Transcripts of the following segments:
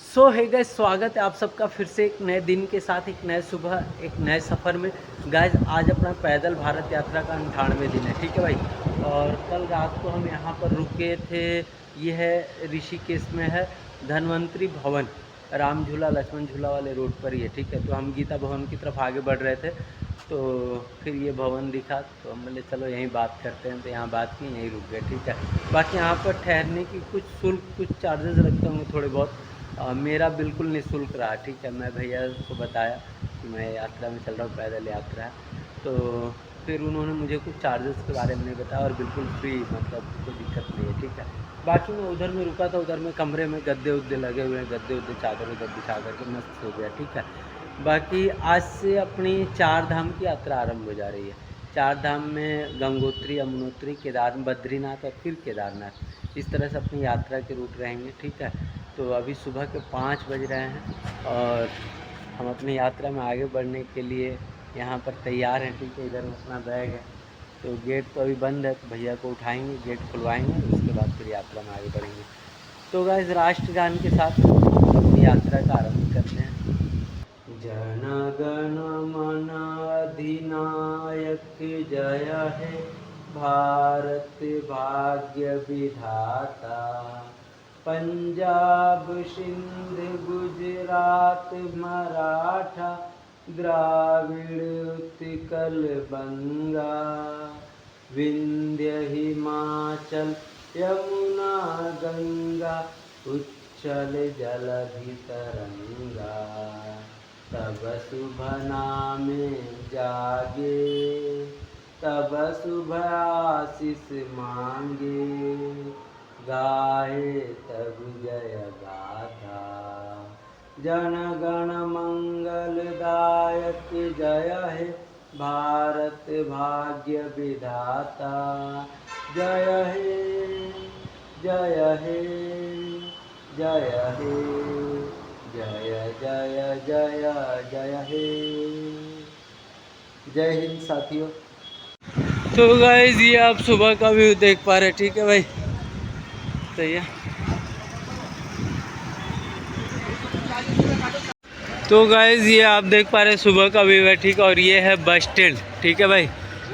सो है गाइस, स्वागत है आप सबका फिर से एक नए दिन के साथ, एक नए सुबह, एक नए सफ़र में। गाइस आज अपना पैदल भारत यात्रा का 98वें दिन है, ठीक है भाई। और कल रात को हम यहाँ पर रुके थे। ये है ऋषिकेश में है धन्वंतरी भवन, राम झूला लक्ष्मण झूला वाले रोड पर ही है, ठीक है। तो हम गीता भवन की तरफ आगे बढ़ रहे थे, तो फिर ये भवन दिखा तो हम बोले चलो यहीं बात करते हैं, तो यहाँ बात की, यहीं रुक गए, ठीक है। बाकी यहाँ पर ठहरने की कुछ शुल्क, कुछ चार्जेस लगते होंगे थोड़े बहुत। मेरा बिल्कुल निःशुल्क रहा, ठीक है। मैं भैया को बताया कि मैं यात्रा में चल रहा हूँ, पैदल यात्रा है, तो फिर उन्होंने मुझे कुछ चार्जेस के बारे में नहीं बताया और बिल्कुल फ्री, मतलब कोई दिक्कत नहीं है, ठीक है। बाकी मैं उधर में रुका था, उधर में कमरे में गद्दे उद्दे लगे हुए हैं, गद्दे उद्दे चादर उधर बिछा करके मस्त हो गया, ठीक है। बाकी आज से अपनी 4 धाम की यात्रा आरंभ हो जा रही है। 4 धाम में गंगोत्री, यमुनोत्री, केदार, बद्रीनाथ और फिर केदारनाथ, इस तरह से अपनी यात्रा के रूट रहेंगे, ठीक है। तो अभी सुबह के 5 बज रहे हैं और हम अपनी यात्रा में आगे बढ़ने के लिए यहाँ पर तैयार हैं, ठीक है। इधर में अपना बैग है, तो गेट तो अभी बंद है, तो भैया को उठाएंगे, गेट खुलवाएंगे, उसके बाद फिर यात्रा में आगे बढ़ेंगे। तो गाइस राष्ट्रगान के साथ अपनी यात्रा का आरंभ करते हैं। जन गण मन अधिनायक जय हे भारत भाग्य विधाता, पंजाब सिंध गुजरात मराठा द्राविड़ उत्कल बंगा, विंध्य हिमाचल यमुना गंगा उच्चल जलधि तरंगा, तब शुभ नामे जागे तब शुभ आशीष मांगे, गाए तब जय गाथा, जन गण मंगलदायक जय हे भारत भाग्य विधाता, जय हे जय हे जय हे जय जय जय जय हे। जय हिंद साथियों। तो गाइस ये आप सुबह का व्यू देख पा रहे, ठीक है भाई, सही है। तो गाइस ये आप देख पा रहे सुबह का व्यू है, ठीक है। और ये है बस स्टैंड, ठीक है भाई,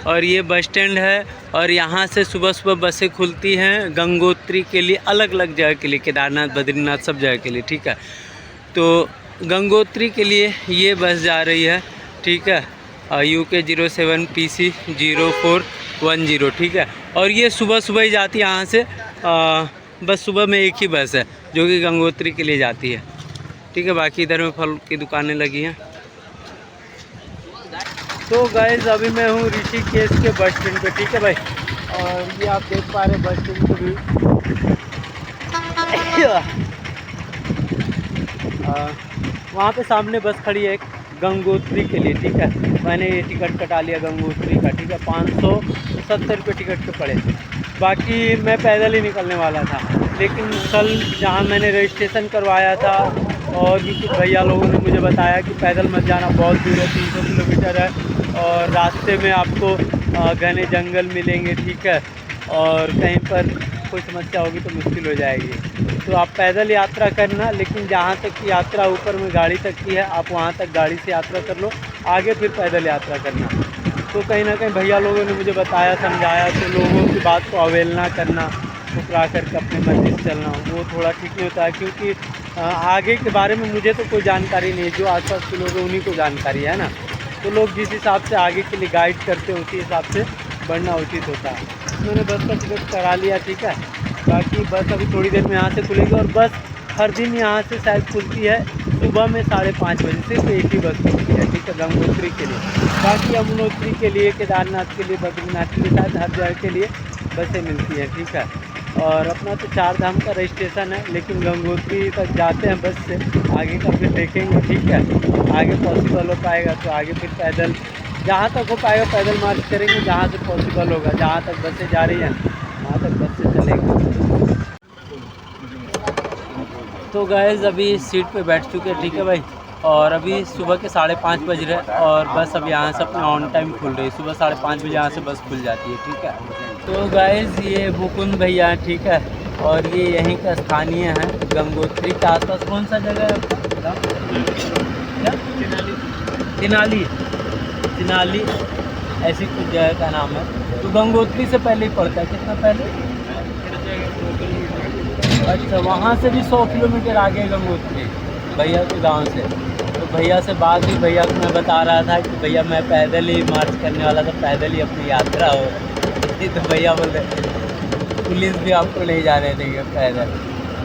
और ये बस स्टैंड है। और यहाँ से सुबह सुबह बसें खुलती हैं गंगोत्री के लिए, अलग अलग जगह के लिए, केदारनाथ बद्रीनाथ सब जगह के लिए, ठीक है। तो गंगोत्री के लिए ये बस जा रही है, ठीक है, UK 07 PC 0410, ठीक है। और ये सुबह सुबह ही जाती है यहाँ से, बस सुबह में एक ही बस है जो कि गंगोत्री के लिए जाती है, ठीक है। बाकी इधर में फल की दुकानें लगी हैं। तो गाइस अभी मैं हूँ ऋषिकेश के बस स्टैंड पे, ठीक है भाई। और ये आप देख पा रहे बस स्टैंड को भी, वहाँ पे सामने बस खड़ी है एक गंगोत्री के लिए, ठीक है। मैंने ये टिकट कटा लिया गंगोत्री का, ठीक है। 570 रुपये टिकट के पड़े। बाकी मैं पैदल ही निकलने वाला था, लेकिन कल जहाँ मैंने रजिस्ट्रेशन करवाया था और भी कुछ भैया लोगों ने मुझे बताया कि पैदल मत जाना, बहुत दूर है, 300 किलोमीटर है, और रास्ते में आपको घने जंगल मिलेंगे, ठीक है। और कहीं पर कोई समस्या होगी तो मुश्किल हो जाएगी। तो आप पैदल यात्रा करना, लेकिन जहाँ तक की यात्रा ऊपर में गाड़ी तक की है, आप वहाँ तक गाड़ी से यात्रा कर लो, आगे फिर पैदल यात्रा करना। तो कहीं ना कहीं भैया लोगों ने मुझे बताया, समझाया, तो लोगों की बात को अवहेलना करना, ठुकरा करके अपने मर्जी से चलना, वो थोड़ा ठीक नहीं होता है। क्योंकि आगे के बारे में मुझे तो कोई जानकारी नहीं है, जो आसपास के लोग हैं उन्हीं को जानकारी है ना। तो लोग जिस हिसाब से आगे के लिए गाइड करते हैं उसी हिसाब से बढ़ना उचित होता है। मैंने बस का टिकट करा लिया, ठीक है। बाकी बस अभी थोड़ी देर में यहाँ से खुलेगी, और बस हर दिन यहाँ से शायद खुलती है सुबह में 5:30 बजे, सिर्फ एक ही बस खुलती है, ठीक है, गंगोत्री के लिए। बाकी यमुनोत्री के लिए, केदारनाथ के लिए, बद्रीनाथ के लिए, शायद हर जगह के लिए बसें मिलती हैं, ठीक है। और अपना तो 4 धाम का रजिस्ट्रेशन है, लेकिन गंगोत्री तक जाते हैं बस से, आगे का फिर देखेंगे, ठीक है। आगे पॉसिबल हो पाएगा तो आगे फिर पैदल, जहाँ तक हो पाएगा पैदल मार्च करेंगे, जहाँ से पॉसिबल होगा, जहाँ तक बसें जा रही हैं वहाँ तक बस से चलेंगे। तो गाइस अभी सीट पे बैठ चुके हैं, ठीक है भाई। और अभी सुबह के 5:30 बज रहे हैं और बस अब यहाँ से अपने ऑन टाइम खुल रही है। सुबह 5:30 बजे यहाँ से बस खुल जाती है, ठीक है। तो गाइस ये मुकुंद भैया हैं, ठीक है, और ये यहीं का स्थानीय है, गंगोत्री के आसपास। कौन सा जगह है आपका? क्या? चिनाली। चिनाली ऐसी कुछ जगह का नाम है। तो गंगोत्री से पहले ही पड़ता है, कितना पहले? अच्छा, वहाँ से भी 100 किलोमीटर आगे है गंगोत्री, भैया के गांव से। तो भैया से बात हुई, भैया को मैं बता रहा था कि भैया मैं पैदल ही मार्च करने वाला था, पैदल ही अपनी यात्रा हो। तो भैया बोले पुलिस भी आपको नहीं जाने देंगे पैदल,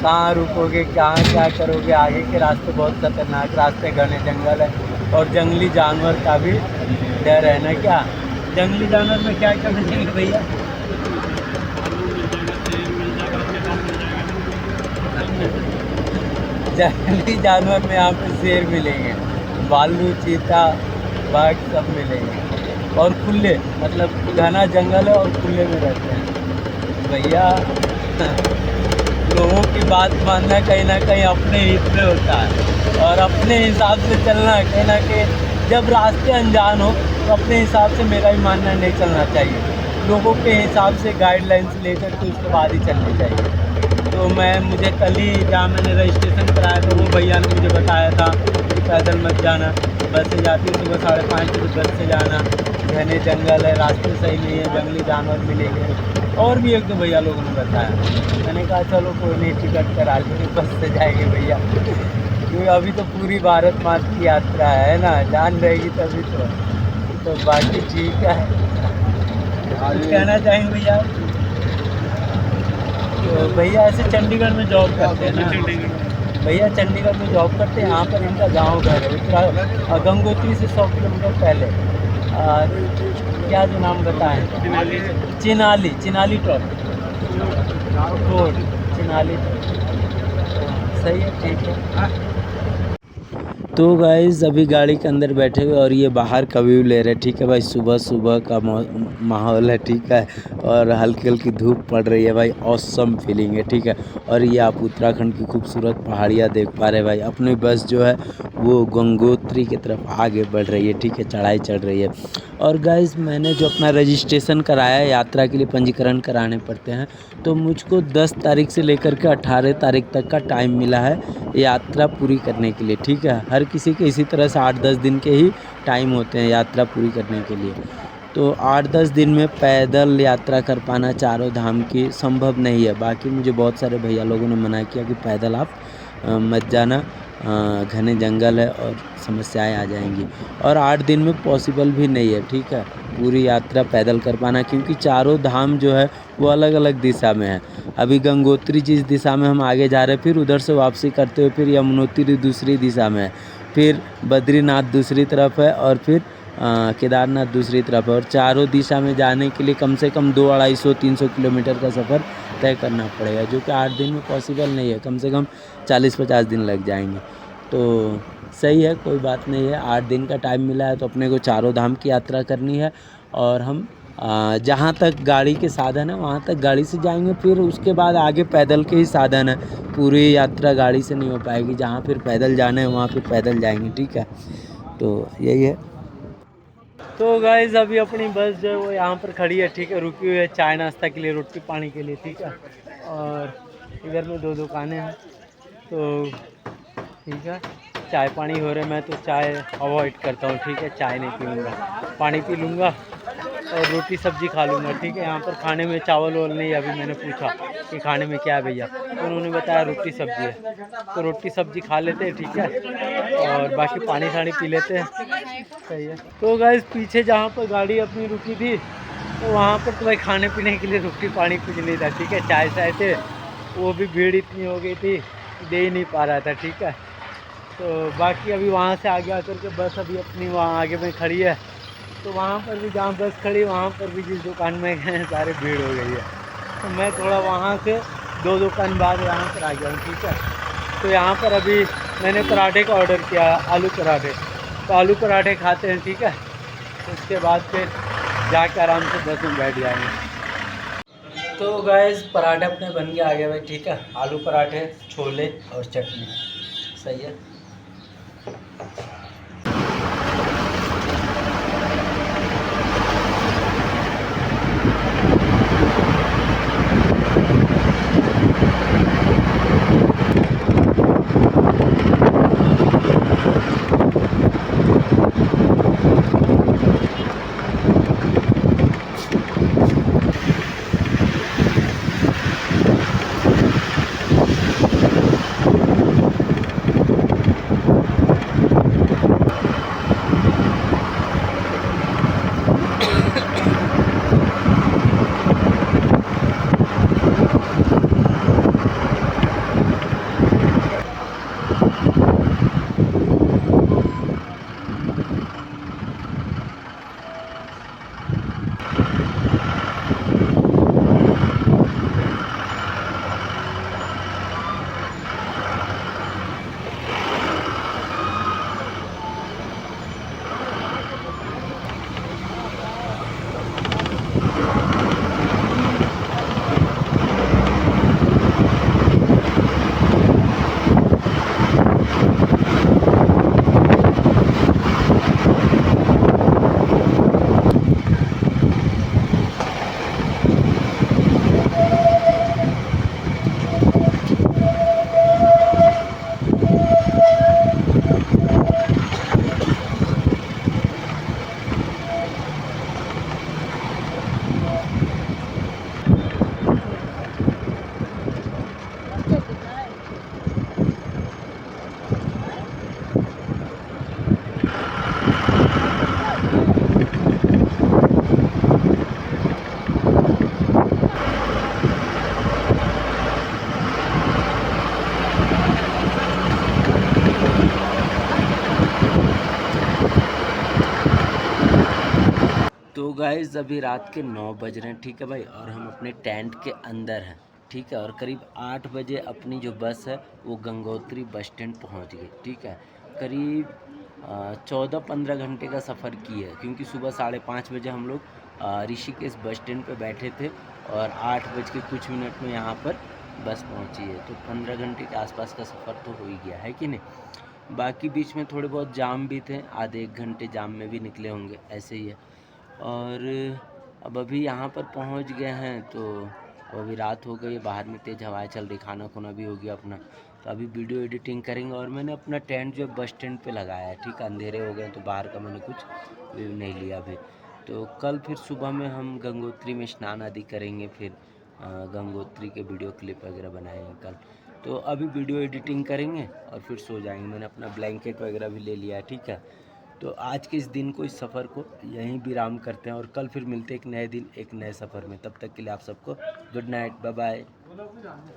कहाँ रुकोगे, कहाँ क्या करोगे, आगे के रास्ते बहुत खतरनाक रास्ते, घने जंगल है और जंगली जानवर का भी डर है ना। क्या जंगली जानवर में क्या क्या मिलेंगे भैया? जंगली जानवर में यहाँ पे शेर मिलेंगे, भालू, चीता, बाघ सब मिलेंगे और खुले, मतलब घना जंगल है और खुले में रहते हैं भैया। लोगों की बात मानना कहीं ना कहीं अपने हित में होता है और अपने हिसाब से चलना कहीं ना कहीं। जब रास्ते अनजान हो तो अपने हिसाब से, मेरा भी मानना नहीं चलना चाहिए, लोगों के हिसाब से गाइडलाइंस लेकर के उसके बाद ही चलनी चाहिए। तो मुझे कल ही जहाँ मैंने रजिस्ट्रेशन कराया था वो भैया ने मुझे बताया था कि पैदल मत जाना, बस से जाती है सुबह 5:30 बजे, बस से जाना, घने जंगल है, रास्ते सही नहीं है, जंगली जानवर मिलेंगे। और भी एक दो भैया लोगों ने बताया। मैंने कहा चलो कोई नहीं, टिकट करा लेंगे, बस से जाएंगे भैया, क्योंकि अभी तो पूरी भारत माता की यात्रा है ना, जान रहेगी तभी तो बाकी ठीक है। कहना चाहेंगे भैया? तो भैया ऐसे चंडीगढ़ में जॉब करते हैं ना भैया, चंडीगढ़ में जॉब करते हैं। यहाँ पर इनका गांव घर है गंगोत्री से 100 किलोमीटर पहले। क्या जो नाम बताएं? चिनाली, चिनाली टॉप रोड, चिनाली। सही है, ठीक है। तो गाइज़ अभी गाड़ी के अंदर बैठे हुए और ये बाहर का व्यू ले रहे हैं, ठीक है भाई। सुबह सुबह का माहौल है, ठीक है, और हल्की हल्की धूप पड़ रही है भाई, ऑसम फीलिंग है, ठीक है। और ये आप उत्तराखंड की खूबसूरत पहाड़ियाँ देख पा रहे हैं भाई। अपनी बस जो है वो गंगोत्री की तरफ आगे बढ़ रही है, ठीक है, चढ़ाई चढ़ रही है। और गाइज़ मैंने जो अपना रजिस्ट्रेशन कराया है, यात्रा के लिए पंजीकरण कराने पड़ते हैं, तो मुझको 10 तारीख से लेकर के 18 तारीख तक का टाइम मिला है यात्रा पूरी करने के लिए, ठीक है। हर किसी के इसी तरह से 8-10 दिन के ही टाइम होते हैं यात्रा पूरी करने के लिए। तो 8-10 दिन में पैदल यात्रा कर पाना चारों धाम की संभव नहीं है। बाकी मुझे बहुत सारे भैया लोगों ने मना किया कि पैदल आप मत जाना, घने जंगल है और समस्याएं आ जाएंगी। और 8 दिन में पॉसिबल भी नहीं है, ठीक है, पूरी यात्रा पैदल कर पाना, क्योंकि चारों धाम जो है वो अलग अलग दिशा में है। अभी गंगोत्री जिस दिशा में हम आगे जा रहे हैं, फिर उधर से वापसी करते हुए फिर यमुनोत्री दूसरी दिशा में है, फिर बद्रीनाथ दूसरी तरफ है और फिर केदारनाथ दूसरी तरफ है। और चारों दिशा में जाने के लिए कम से कम 200-250-300 किलोमीटर का सफ़र तय करना पड़ेगा, जो कि 8 दिन में पॉसिबल नहीं है। कम से कम 40-50 दिन लग जाएंगे। तो सही है, कोई बात नहीं है, 8 दिन का टाइम मिला है तो अपने को चारों धाम की यात्रा करनी है। और हम जहाँ तक गाड़ी के साधन है वहाँ तक गाड़ी से जाएंगे, फिर उसके बाद आगे पैदल के ही साधन है। पूरी यात्रा गाड़ी से नहीं हो पाएगी, जहाँ फिर पैदल जाना है वहाँ फिर पैदल जाएंगे, ठीक है। तो यही है। तो गाइज़ अभी अपनी बस जो है वो यहाँ पर खड़ी है, ठीक है, रुकी हुई है चाय नाश्ता के लिए, रोटी पानी के लिए, ठीक है। और इधर में 2 दुकानें हैं, तो ठीक है, चाय पानी हो रहा है। मैं तो चाय अवॉइड करता हूँ, ठीक है, चाय नहीं पीऊँगा, पानी पी लूँगा और रोटी सब्जी खा लूँगा, ठीक है। यहाँ पर खाने में चावल वावल नहीं। अभी मैंने पूछा कि खाने में क्या है भैया, तो उन्होंने बताया रोटी सब्जी है, तो रोटी सब्जी खा लेते हैं, ठीक है, और बाकी पानी शानी पी लेते हैं, सही है। तो गाइस पीछे जहाँ पर गाड़ी अपनी रुकी थी तो वहाँ पर तो भाई खाने पीने के लिए रोटी पानी कुछ नहीं था, ठीक है, चाय चाय थे, वो भी भीड़ इतनी हो गई थी, दे ही नहीं पा रहा था, ठीक है। तो बाकी अभी वहाँ से आगे आकर के बस अभी अपनी वहाँ आगे में खड़ी है, तो वहाँ पर भी जहाँ बस खड़ी वहाँ पर भी जिस दुकान में गए सारे भीड़ हो गई है। तो मैं थोड़ा वहाँ से 2 दुकान बाद यहाँ पर आ गया हूँ, ठीक है। तो यहाँ पर अभी मैंने पराठे का ऑर्डर किया, आलू पराठे, तो आलू पराठे खाते हैं, ठीक है, उसके बाद फिर जाके आराम से बस में बैठ जाएंगे। तो गाइस पराठे अपने बन के आ गए भाई, ठीक है, आलू पराठे, छोले और चटनी, सही है। तो गाइस अभी रात के 9 बज रहे हैं, ठीक है भाई, और हम अपने टेंट के अंदर हैं, ठीक है। और करीब 8 बजे अपनी जो बस है वो गंगोत्री बस स्टैंड पहुंच गई, ठीक है। करीब 14-15 घंटे का सफ़र की है, क्योंकि सुबह 5:30 बजे हम लोग ऋषिकेश बस स्टैंड पे बैठे थे और 8 बज के कुछ मिनट में यहाँ पर बस पहुँची है। तो 15 घंटे के आसपास का सफ़र तो हो ही गया है कि नहीं। बाकी बीच में थोड़े बहुत जाम भी थे, आधे 1 घंटे जाम में भी निकले होंगे, ऐसे ही है। और अब अभी यहाँ पर पहुँच गए हैं, तो अभी रात हो गई, बाहर में तेज़ हवाएं चल रही, खाना खुना भी हो गया अपना। तो अभी वीडियो एडिटिंग करेंगे और मैंने अपना टेंट जो बस स्टैंड पे लगाया है, ठीक है। अंधेरे हो गए तो बाहर का मैंने कुछ व्यू नहीं लिया अभी। तो कल फिर सुबह में हम गंगोत्री में स्नान आदि करेंगे, फिर गंगोत्री के वीडियो क्लिप वगैरह बनाएंगे कल। तो अभी वीडियो एडिटिंग करेंगे और फिर सो जाएंगे। मैंने अपना ब्लैंकेट वगैरह भी ले लिया है, ठीक है। तो आज के इस दिन को, इस सफ़र को यहीं विराम करते हैं और कल फिर मिलते हैं एक नए दिन एक नए सफ़र में। तब तक के लिए आप सबको गुड नाइट, बाय बाय।